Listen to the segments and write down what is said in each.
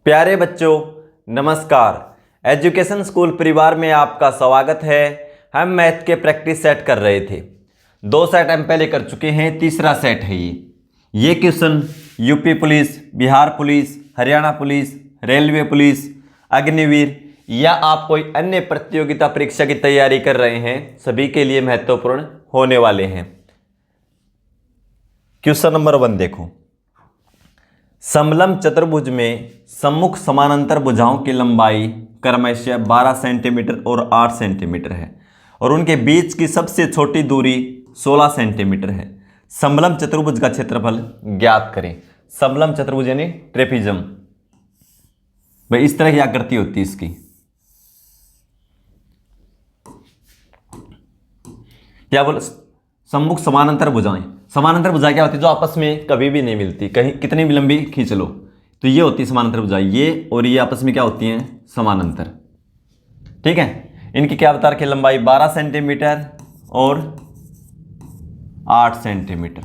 प्यारे बच्चों, नमस्कार। एजुकेशन स्कूल परिवार में आपका स्वागत है। हम मैथ के प्रैक्टिस सेट कर रहे थे। 2 सेट हम पहले कर चुके हैं, तीसरा सेट है ये question UP police, Bihar police, Haryana police, railway police, Agniveer या आप कोई अन्य प्रतियोगिता परीक्षा की तैयारी कर रहे हैं, सभी के लिए महत्वपूर्ण होने वाले हैं। क्वेश्चन नंबर 1 देखो। समलंब चतुर्भुज में सम्मुख समानांतर भुजाओं की लंबाई क्रमशः 12 सेंटीमीटर और 8 सेंटीमीटर है और उनके बीच की सबसे छोटी दूरी 16 सेंटीमीटर है। समलंब चतुर्भुज का क्षेत्रफल ज्ञात करें। समलंब चतुर्भुज यानी ट्रेपिज्म, भाई इस तरह की आकृति होती है इसकी। क्या बोल, सम्मुख समानांतर भुजाएं। समानांतर भुजाएं क्या होती है? जो आपस में कभी भी नहीं मिलती, कहीं कितनी भी लंबी खींच लो तो ये होती है समानांतर भुजाएं। ये और ये आपस में क्या होती हैं? समानांतर। ठीक है। इनकी क्या बता रखी है? लंबाई 12 सेंटीमीटर और 8 सेंटीमीटर।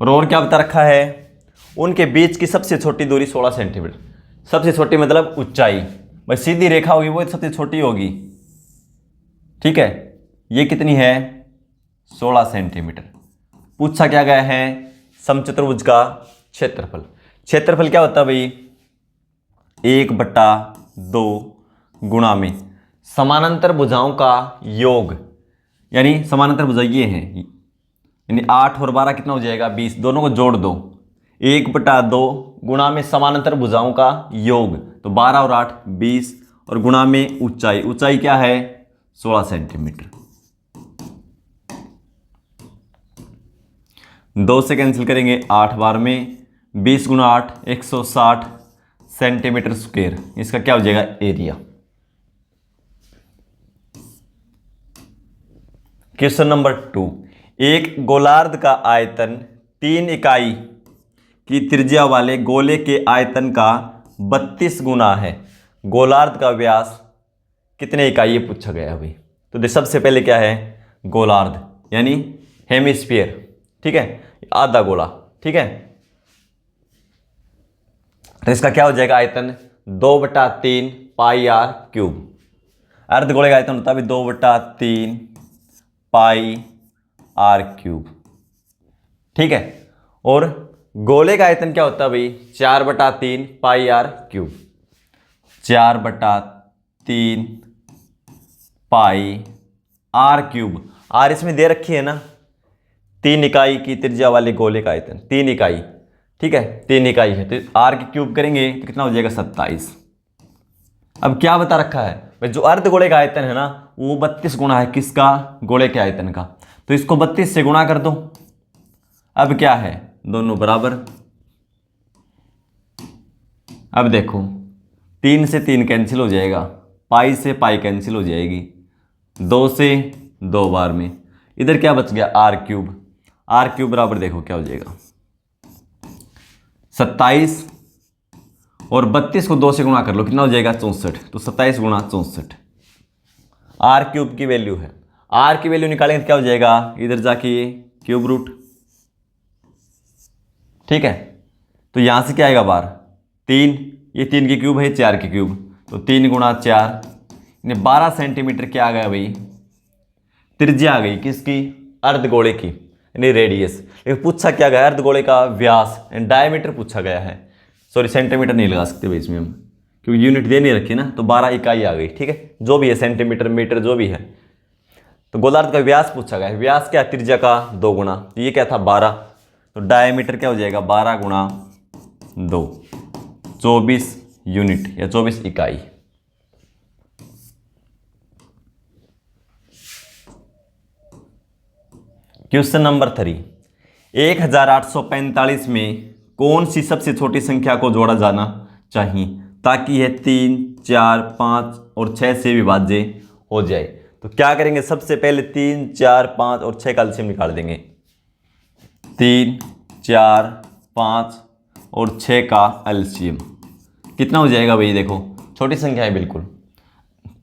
और क्या बता रखा है? उनके बीच की सबसे छोटी दूरी 16 सेंटीमीटर। सबसे छोटी मतलब ऊंचाई, भाई सीधी रेखा होगी वो सबसे छोटी होगी। ठीक है। ये कितनी है? 16 सेंटीमीटर। पूछा क्या गया है? समचतुर्भुज का क्षेत्रफल। क्षेत्रफल क्या होता है भाई? 1/2 गुणा में समानांतर भुजाओं का योग, यानी समानांतर भुजा ये हैं, यानी 8 और 12 कितना हो जाएगा? 20। दोनों को जोड़ दो। 1/2 गुणा में समानांतर भुजाओं का योग, तो 12 और 8 20, और गुणा में ऊंचाई। ऊंचाई क्या है? 16 सेंटीमीटर। 2 से कैंसिल करेंगे, 8 बार में 20 गुणा 8 160 सेंटीमीटर स्क्वायर। इसका क्या हो जाएगा? एरिया। Question number 2। एक गोलार्ध का आयतन 3 इकाई की त्रिज्या वाले गोले के आयतन का 32 गुना है। गोलार्ध का व्यास कितने इकाई? ये पूछा गया है भाई। तो सबसे पहले क्या है? गोलार्ध यानी हेमिस्फीयर। ठीक है, आधा गोला। ठीक है, तो इसका क्या हो जाएगा? आयतन 2/3 पाई आर क्यूब। अर्धगोले का आयतन होता है 2/3 पाई आर क्यूब। ठीक है। और गोले का आयतन क्या होता है भाई? 4/3 pi r cube. 4/3 pi r cube. R इसमें दे रखी है ना, 3 इकाई की त्रिज्या वाले गोले का आयतन 3 इकाई। ठीक है, 3 इकाई है तो आर की क्यूब करेंगे तो कितना हो जाएगा? 27। अब क्या बता रखा है भाई? जो अर्धगोले का आयतन है ना वो 32 गुना है किसका? गोले के आयतन का। तो इसको 32 से गुणा कर दो। अब क्या है? दोनों बराबर। अब देखो 3 से 3 कैंसिल हो जाएगा, पाई से पाई कैंसिल हो जाएगी, 2 से 2 बार में इधर क्या बच गया? Are cube. आर क्यूब बराबर देखो क्या हो जाएगा? 27 और 32 को 2 से गुणा कर लो, कितना हो जाएगा? 64। तो 27 गुणा 64 आर क्यूब की वैल्यू है। आर की वैल्यू निकालेंगे तो क्या हो जाएगा? इधर जाके ये क्यूब रूट। ठीक है, तो यहां से क्या आएगा? बार 3, ये 3 की क्यूब है, 4 की क्यूब, तो 3 गुणा 4 यानी 12 सेंटीमीटर क्या आ गया भाई? त्रिज्या आ गई किसकी? अर्धगोले की, यानी रेडियस। लेकिन पूछा क्या गया? अर्धगोले का व्यास एंड डायमीटर पूछा गया है। सॉरी, सेंटीमीटर नहीं लगा सकते भाई इसमें हम, क्योंकि यूनिट दे नहीं रखी ना, तो 12 इकाई आ गई। ठीक है, जो भी है सेंटीमीटर मीटर जो भी है। तो गोलार्ध का व्यास पूछा गया है। व्यास क्या? त्रिज्या का 2 गुना। तो ये क्या था? 12। तो डायमीटर क्या हो जाएगा? 12 गुणा 2, 24 यूनिट या 24 इकाई। Question number 3। 1845 में कौन सी सबसे छोटी संख्या को जोड़ा जाना चाहिए ताकि यह 3, 4, 5 और 6 से विभाज्य हो जाए? तो क्या करेंगे? सबसे पहले 3, 4, 5 और 6 का एलसीएम निकाल देंगे। 3, 4, 5 और 6 का एलसीएम कितना हो जाएगा भाई? देखो छोटी संख्या है बिल्कुल।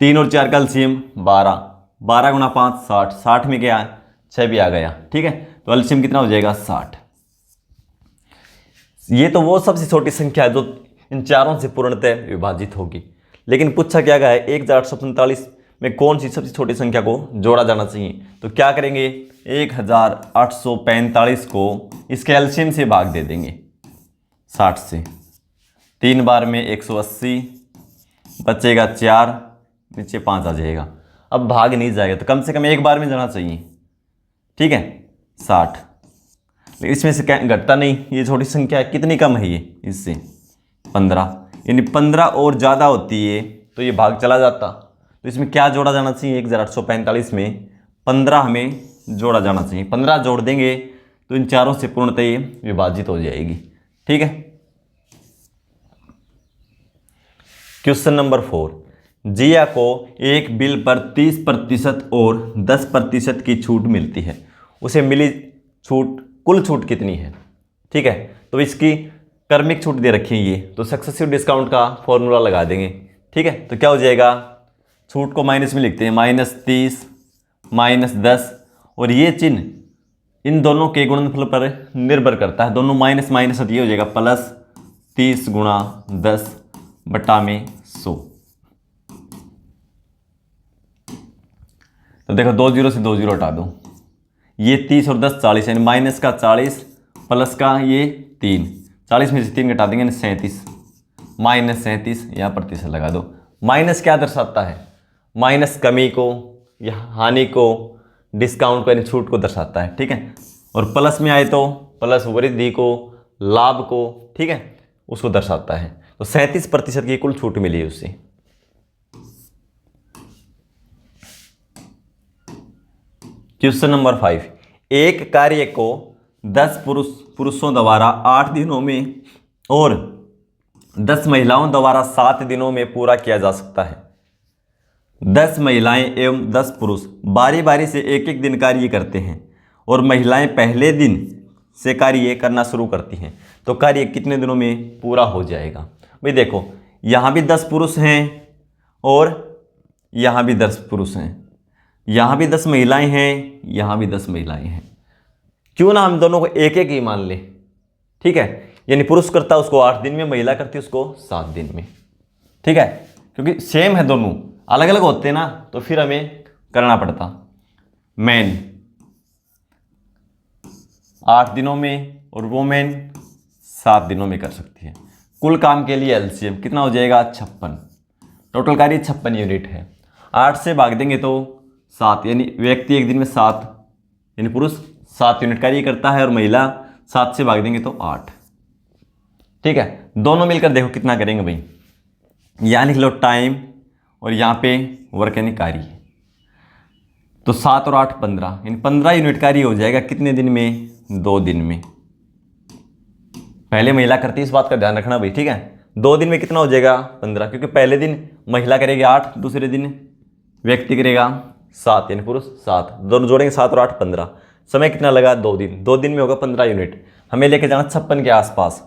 3 और 4 का एलसीएम 12, 12 गुणा 5 60, 60 में क्या है? 6 भी आ गया। ठीक है, तो एलसीएम कितना हो जाएगा? 60। ये तो वो सबसे छोटी संख्या है जो इन चारों से पूर्णतः विभाजित होगी। लेकिन पूछा क्या गया है 1845 में कौन सी सबसे छोटी संख्या को जोड़ा जाना चाहिए। तो क्या करेंगे 1845 को इसके एलसीएम से भाग दे देंगे 60 से। 3 बार में 180, बचेगा 4, नीचे 5 आ जाएगा। अब भाग नहीं जाएगा तो कम से कम एक बार में जाना चाहिए, ठीक है 60। लेकिन इसमें से क्या घटता नहीं, ये छोटी संख्या है, कितनी कम है ये इससे 15, यानी 15 और ज़्यादा होती है तो ये भाग चला जाता। तो इसमें क्या जोड़ा जाना चाहिए 1845 में 15 हमें जोड़ा जाना चाहिए। 15 जोड़ देंगे तो इन चारों से पूर्णतः ये विभाजित हो जाएगी, ठीक है। क्वेश्चन नंबर 4, जिया को एक बिल पर 30% और 10% की छूट मिलती है, उसे मिली छूट कुल छूट कितनी है, ठीक है। तो इसकी क्रमिक छूट दे रखी है ये, तो सक्सेसिव डिस्काउंट का फॉर्मूला लगा देंगे, ठीक है। तो क्या हो जाएगा, छूट को माइनस में लिखते हैं, -30 -10, और ये चिन्ह इन दोनों के गुणनफल पर निर्भर करता है। दोनों माइनस माइनस ये हो जाएगा +30 × 10 बटा में 100। तो देखो 2 जीरो से 2 जीरो हटा दो, ये 30 और 10 40, यानी माइनस का 40 प्लस का ये 3, 40 में से 3 घटा देंगे 37, -37 यहाँ प्रतिशत लगा दो। माइनस क्या दर्शाता है, माइनस कमी को या हानि को, डिस्काउंट को यानी छूट को दर्शाता है, ठीक है। और प्लस में आए तो प्लस वृद्धि को, लाभ को, ठीक है, उसको दर्शाता है। तो 37% की कुल छूट मिली है उससे। क्वेश्चन नंबर 5, एक कार्य को 10 पुरुषों द्वारा 8 दिनों में और 10 महिलाओं द्वारा 7 दिनों में पूरा किया जा सकता है। 10 महिलाएं एवं 10 पुरुष बारी बारी से एक एक दिन कार्य करते हैं और महिलाएं पहले दिन से कार्य करना शुरू करती हैं, तो कार्य कितने दिनों में पूरा हो जाएगा। भाई देखो यहाँ भी 10 पुरुष हैं और यहाँ भी 10 पुरुष हैं, यहाँ भी 10 महिलाएं हैं, यहाँ भी 10 महिलाएं हैं। क्यों ना हम दोनों को एक एक ही मान ले, ठीक है। यानी पुरुष करता उसको 8 दिन में, महिला करती उसको 7 दिन में, ठीक है। क्योंकि सेम है, दोनों अलग अलग होते ना, तो फिर हमें करना पड़ता। मैन 8 दिनों में और वोमेन 7 दिनों में कर सकती है। कुल काम के लिए एलसीएम कितना हो जाएगा 56। टोटल कार्य 56 यूनिट है। 8 से भाग देंगे तो 7, यानी व्यक्ति एक दिन में 7, यानी पुरुष 7 यूनिट कार्य करता है और महिला 7 से भाग देंगे तो 8, ठीक है। दोनों मिलकर देखो कितना करेंगे भाई, यहाँ लिख लो टाइम और यहाँ पे वर्क यानी कार्य। तो 7 और 8 15, यानी 15 यूनिट कार्य हो जाएगा कितने दिन में, 2 दिन में। पहले महिला करती है, इस बात का ध्यान रखना भाई, ठीक है। 2 दिन में कितना हो जाएगा 15, क्योंकि पहले दिन महिला करेगी 8, दूसरे दिन व्यक्ति करेगा 7, यानी पुरुष 7, दोनों जोड़ेंगे 7 और 8 15। समय कितना लगा 2 दिन, 2 दिन में होगा 15 यूनिट। हमें लेके जाना 56 के आसपास,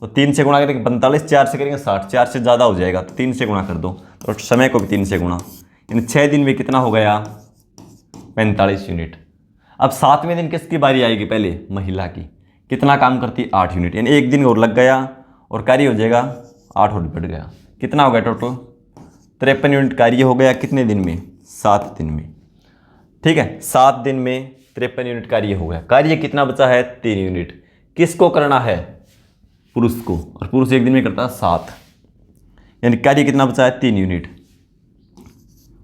तो 3 से गुणा करेंगे 45, 4 से करेंगे 60, 4 से ज़्यादा हो जाएगा तो 3 से गुणा कर दो, और समय को भी 3 से गुणा, यानी 6 दिन में कितना हो गया 45 यूनिट। अब 7वें दिन किसकी बारी आएगी, पहले महिला की। कितना काम करती है 8 यूनिट, यानी एक दिन और लग गया और कार्य हो जाएगा 8 और बढ़ गया। कितना हो गया टोटल 53 यूनिट कार्य हो गया कितने दिन में, 7 दिन में, ठीक है। 7 दिन में 53 यूनिट कार्य हो गया। कार्य कितना बचा है 3 यूनिट। किसको करना है, पुरुष को, और पुरुष एक दिन में करता है 7, यानी कार्य कितना बचा है 3 यूनिट,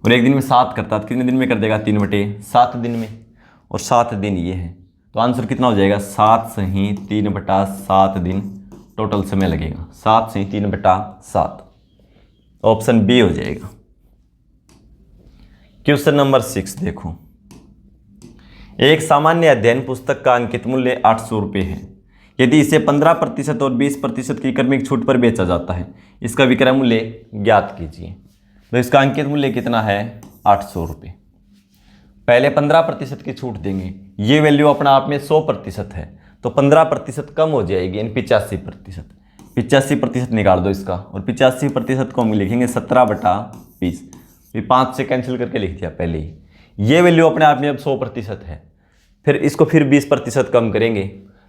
और एक दिन में 7 करता है, कितने दिन में कर देगा 3/7 दिन में, और 7 दिन ये है। तो आंसर कितना हो जाएगा 7 सही 3/7 दिन टोटल समय लगेगा, 7 सही 3/7, ऑप्शन बी हो जाएगा। क्वेश्चन नंबर 6 देखो, एक सामान्य अध्ययन पुस्तक का अंकित मूल्य 800 रुपये है। यदि इसे 15% और 20% की क्रमिक छूट पर बेचा जाता है, इसका विक्रय मूल्य ज्ञात कीजिए। तो इसका अंकित मूल्य कितना है 800 रुपये। पहले 15% की छूट देंगे, ये वैल्यू अपना आप में 100% है, तो 15% कम हो जाएगी, यानी 85%। 85% निकाल दो इसका, और 85% को हम लिखेंगे 17/20। ये 5 से कैंसिल करके लिख दिया पहले ही। ये वैल्यू अपने आप में अब 100% है। फिर इसको फिर 20% कम करेंगे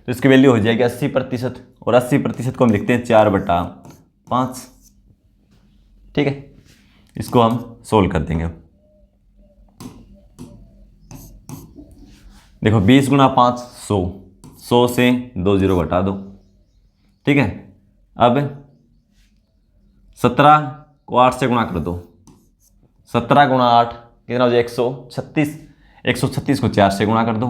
तो इसकी वैल्यू हो जाएगी 80%, और 80% को हम लिखते हैं 4/5। 5। ठीक है, इसको हम सोल्व कर देंगे। देखो 20 गुणा 5 100, 100 से 2 जीरो घटा दो। ठीक है, अब 17 को 8 से गुणा कर दो। 17 गुणा 8 कितना हो जाए 136। 136 को 4 से गुणा कर दो।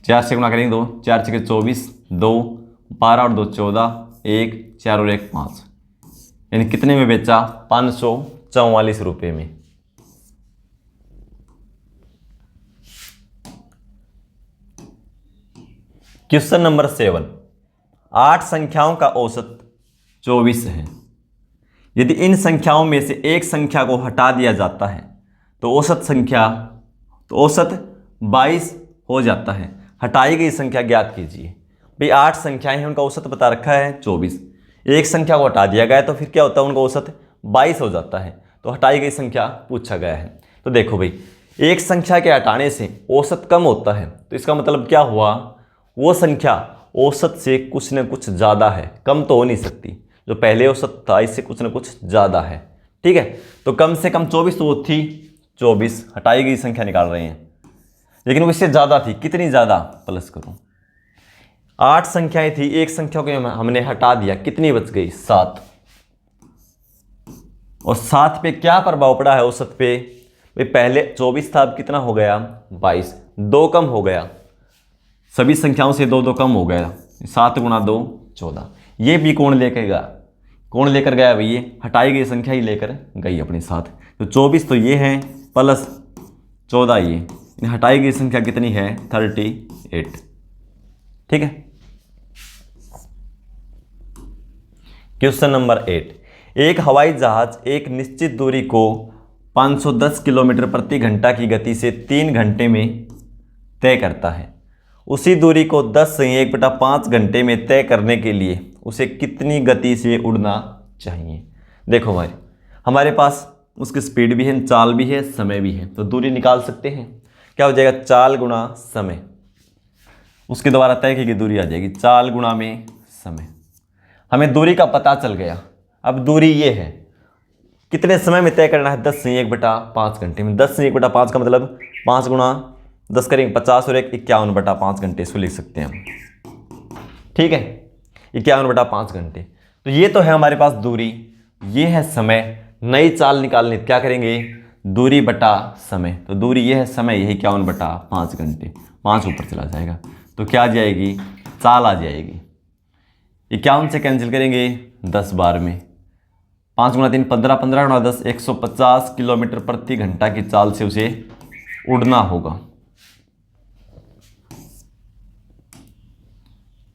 4 से गुणा करेंगे 2, 4 6 24, 2 12 और 2 14, 1 4 और 1 5, यानी कितने में बेचा 544 रुपये में। क्वेश्चन नंबर 7, 8 संख्याओं का औसत 24 है। यदि इन संख्याओं में से एक संख्या को हटा दिया जाता है तो औसत 22 हो जाता है। हटाई गई संख्या ज्ञात कीजिए। भाई 8 संख्याएं हैं, उनका औसत बता रखा है 24। एक संख्या को हटा दिया गया तो फिर क्या होता है, उनका औसत 22 हो जाता है। तो हटाई गई संख्या पूछा गया है। तो देखो भाई, एक संख्या के हटाने से औसत कम होता है, तो इसका मतलब क्या हुआ, वो संख्या औसत से कुछ न कुछ ज़्यादा है, कम तो हो नहीं सकती। जो पहले औसत था इससे कुछ न कुछ ज़्यादा है। ठीक है, तो कम से कम 24 तो वो थी, 24 हटाई गई संख्या निकाल रहे हैं, लेकिन वो इससे ज़्यादा थी। कितनी ज़्यादा, प्लस करो। 8 संख्याएं थी, एक संख्या को हमने हटा दिया, कितनी बच गई 7। और 7 पे क्या प्रभाव पड़ा है औसत पे, भाई पहले 24 था, अब कितना हो गया 22, 2 कम हो गया। सभी संख्याओं से 2 2 कम हो गया। 7 गुणा 2 14। ये भी कौन लेकर गया भाई, ये हटाई गई संख्या ही लेकर गई अपने साथ। तो 24 तो ये है, प्लस 14 ये, हटाई गई संख्या कितनी है 38। ठीक है। क्वेश्चन नंबर 8, एक हवाई जहाज एक निश्चित दूरी को 510 किलोमीटर प्रति घंटा की गति से 3 घंटे में तय करता है। उसी दूरी को 10 से 1/5 घंटे में तय करने के लिए उसे कितनी गति से उड़ना चाहिए। देखो भाई, हमारे पास उसकी स्पीड भी है, चाल भी है, समय भी है, तो दूरी निकाल सकते हैं। क्या हो जाएगा, चाल गुणा समय, उसके द्वारा तय की गई दूरी आ जाएगी, चाल गुणा में समय। हमें दूरी का पता चल गया। अब दूरी ये है, कितने समय में तय करना है, 10 से 1/5 घंटे में। 10 से 1/5 का मतलब 5 गुणा 10 करेंगे 50 और 1 51/5 घंटे, इसको लिख सकते हैं हम। ठीक है, 51/5 घंटे। तो ये तो है हमारे पास दूरी, ये है समय। नई चाल निकालनी, क्या करेंगे, दूरी बटा समय। तो दूरी ये है, समय यही 51/5 घंटे, 5 ऊपर चला जाएगा तो क्या आ जाएगी, चाल आ जाएगी। 51 से कैंसिल करेंगे 10 बार में, 5 गुणा 3 15, 15 गुणा 10 150 किलोमीटर प्रति घंटा की चाल से उसे उड़ना होगा।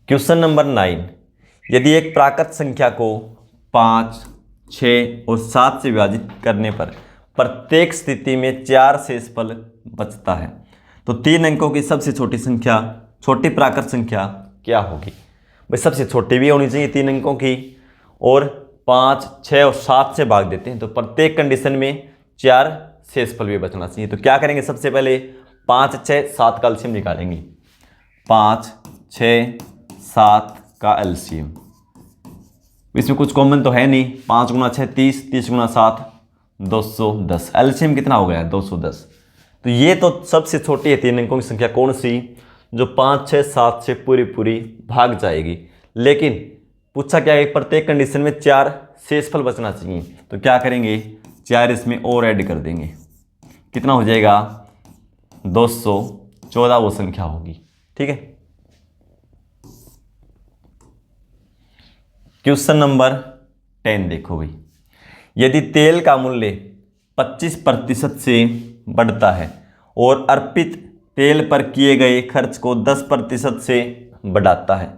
क्वेश्चन नंबर 9, यदि एक प्राकृत संख्या को 5, 6 और 7 से विभाजित करने पर प्रत्येक स्थिति में 4 शेषफल बचता है तो 3 अंकों की सबसे छोटी प्राकृत संख्या क्या होगी। भाई सबसे छोटी भी होनी चाहिए 3 अंकों की, और 5, 6 और 7 से भाग देते हैं तो प्रत्येक कंडीशन में 4 शेषफल भी बचना चाहिए। तो क्या करेंगे, सबसे पहले 5, 6, 7 का एलसीएम निकालेंगे। 5, 6, 7 का एलसीएम, इसमें कुछ कॉमन तो है नहीं। 5 गुणा 6 30, 30 गुणा 7 210, एलसीएम कितना हो गया 210। तो ये तो सबसे छोटी है 3 अंकों की संख्या, कौन सी, जो 5, 6, 7 से पूरी भाग जाएगी। लेकिन पूछा क्या है, प्रत्येक कंडीशन में 4 शेषफल बचना चाहिए। तो क्या करेंगे, 4 इसमें और ऐड कर देंगे, कितना हो जाएगा 214 वो संख्या होगी। ठीक है। क्वेश्चन नंबर 10 देखो भाई, यदि तेल का मूल्य 25% से बढ़ता है और अर्पित तेल पर किए गए खर्च को 10% से बढ़ाता है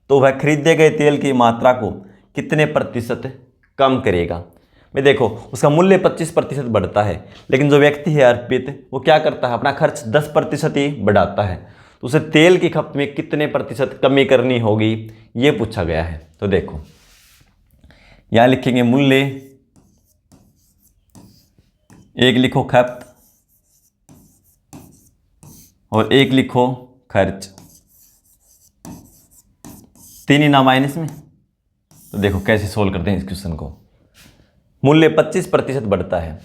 तो वह खरीदे गए तेल की मात्रा को कितने प्रतिशत कम करेगा। भाई देखो, उसका मूल्य 25% बढ़ता है, लेकिन जो व्यक्ति है अर्पित, वो क्या करता है, अपना खर्च 10% ही बढ़ाता है, तो उसे तेल की खपत में कितने प्रतिशत कमी करनी होगी, ये पूछा गया है। तो देखो, यहां लिखेंगे मूल्य, एक लिखो खपत और एक लिखो खर्च, 3 ही नाम आए इसमें। तो देखो कैसे सोल्व करते हैं इस क्वेश्चन को। मूल्य 25% बढ़ता है,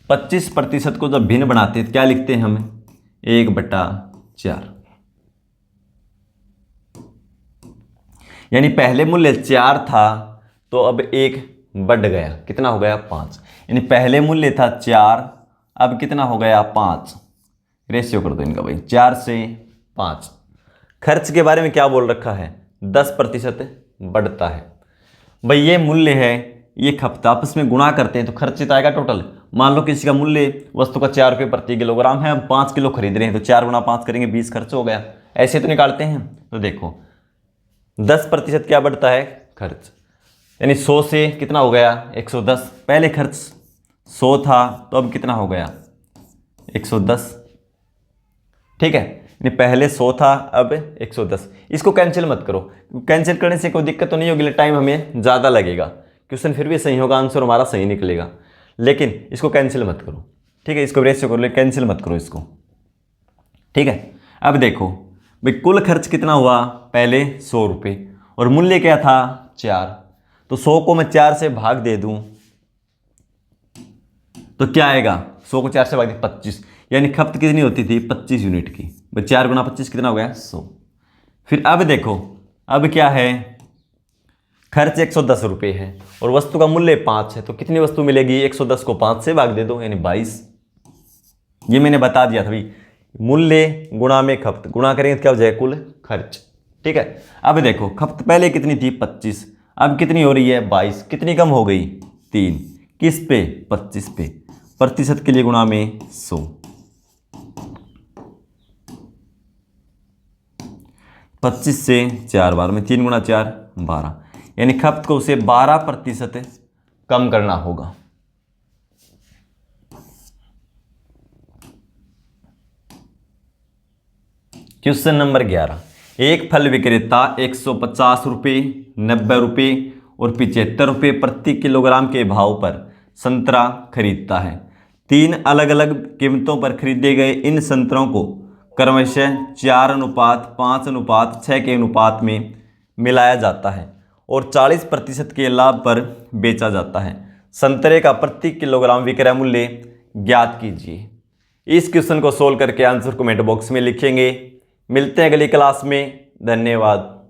25% को जब भिन्न बनाते हैं तो क्या लिखते हैं हम, 1/4। यानी पहले मूल्य 4 था तो अब 1 बढ़ गया, कितना हो गया 5। यानी पहले मूल्य था 4, अब कितना हो गया 5। रेशियो कर दो इनका भाई, 4 से 5। खर्च के बारे में क्या बोल रखा है, 10% बढ़ता है। भाई ये मूल्य है, ये खपत, आपस में गुणा करते हैं तो खर्चित आएगा टोटल। मान लो किसी का मूल्य वस्तु का 4 रुपये प्रति किलोग्राम है, हम 5 किलो खरीद रहे हैं तो 4 गुणा 5 करेंगे, 20 खर्च हो गया। ऐसे तो निकालते हैं। तो देखो 10% क्या बढ़ता है, खर्च। यानी 100 से कितना हो गया 110। पहले खर्च 100 था तो अब कितना हो गया 110। ठीक है, यानी पहले 100 था अब 110। इसको कैंसिल मत करो, कैंसिल करने से कोई दिक्कत तो नहीं होगी, टाइम हमें ज़्यादा लगेगा, क्वेश्चन फिर भी सही होगा, आंसर हमारा सही निकलेगा। लेकिन इसको कैंसिल मत करो, ठीक है, इसको रेशियो करो, लेकिन कैंसिल मत करो इसको। ठीक है, अब देखो भाई कुल खर्च कितना हुआ, पहले 100 रुपये और मूल्य क्या था 4। तो 100 को मैं 4 से भाग दे दूं तो क्या आएगा, 100 को 4 से भाग दे 25। यानी खपत कितनी होती थी 25 यूनिट की। भाई 4 गुना 25 कितना हो गया 100। फिर अब देखो, अब क्या है, खर्च 110 रुपये है और वस्तु का मूल्य 5 है, तो कितनी वस्तु मिलेगी, 110 को 5 से भाग दे दो यानी 22। ये मैंने बता दिया था भाई, मूल्य गुणा में खपत, गुणा करेंगे तो क्या हो जाएगा कुल खर्च। ठीक है, अब देखो खपत पहले कितनी थी 25, अब कितनी हो रही है 22। कितनी कम हो गई 3, किस पे 25 पे। प्रतिशत के लिए गुणा में 100, 25 से 4 बार में 3 गुणा 4 12। यानी खपत को उसे 12% कम करना होगा। क्वेश्चन नंबर 11, एक फल विक्रेता 150 रुपये, 90 रुपये और 75 रुपये प्रति किलोग्राम के भाव पर संतरा खरीदता है। 3 अलग अलग कीमतों पर खरीदे गए इन संतरों को क्रमशः 4:5:6 के अनुपात में मिलाया जाता है और 40% के लाभ पर बेचा जाता है। संतरे का प्रति किलोग्राम विक्रय मूल्य ज्ञात कीजिए। इस क्वेश्चन को सोल्व करके आंसर कमेंट बॉक्स में लिखेंगे। मिलते हैं अगली क्लास में, धन्यवाद।